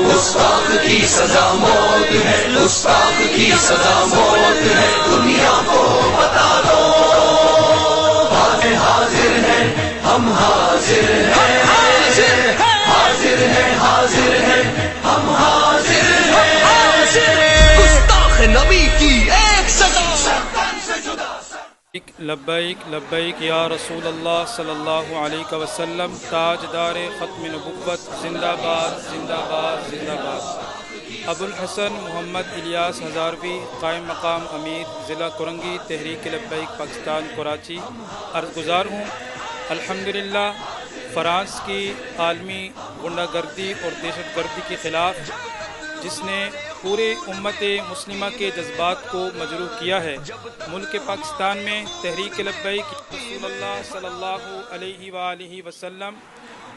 گستاخ کی سزا موت ہے، گستاخ کی سزا موت ہے، دنیا کو بتا دو حاضر ہیں ہم، حاضر ہیں حاضر ہیں حاضر ہیں ہم، حاضر ہیں گستاخ نبی کی ایک سزا سرکن سے جدا۔ لبیک لبیک یا رسول اللہ صلی اللہ علیہ وسلم، تاجدار ختم نبوت، زندہ باد زندہ باد زندہ باد۔ ابو الحسن محمد الیاس ہزاروی، قائم مقام امیر، ضلع کرنگی، تحریک لبیک پاکستان کراچی۔ عرض گزار ہوں الحمدللہ فرانس کی عالمی غنڈہ گردی اور دہشت گردی کے خلاف جس نے پورے امت مسلمہ کے جذبات کو مجروح کیا ہے، ملک پاکستان میں تحریک لبیک رسول اللہ صلی اللہ علیہ وآلہ وسلم،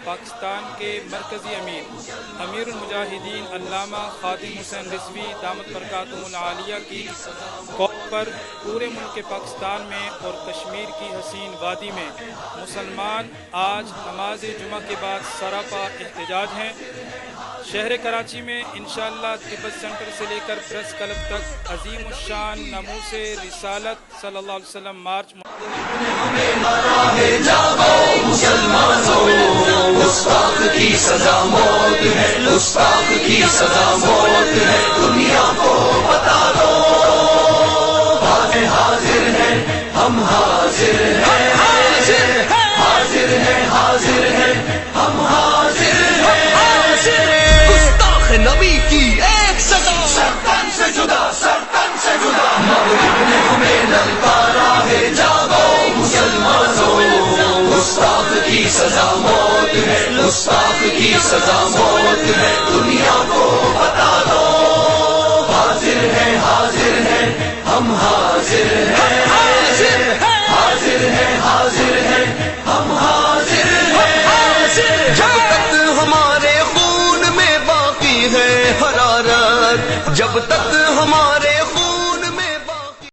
پاکستان کے مرکزی امیر المجاہدین علامہ خادم حسین رضوی دامت برکاتہم العالیہ کی قول پر پورے ملک پاکستان میں اور کشمیر کی حسین وادی میں مسلمان آج نماز جمعہ کے بعد سراپا احتجاج ہیں۔ شہر کراچی میں انشاءاللہ تبت سینٹر سے لے کر پریس کلب تک عظیم الشان ناموس رسالت صلی اللہ علیہ وسلم مارچ گستاخ کی سزا موت ہے، گستاخ کی سزا موت ہے، دنیا کو بتا دو حاضر ہیں ہم، حاضر ہیں حاضر ہیں حاضر ہیں ہم، حاضر ہیں گستاخ نبی کی ایک سزا سرکن سے جدا، سرکن سے جدا۔ مغرب نے ہمیں للکارا ہے، جاگو مسلمانوں، گستاخ کی سزا موت ہے، گستاخ کی سزا موت ہے، دنیا کو بتا دو حاضر ہیں ہم، حاضر ہیں حاضر ہیں حاضر ہیں ہم، حاضر ہیں جب تک ہمارے خون میں باقی ہے حرارت، جب تک ہمارے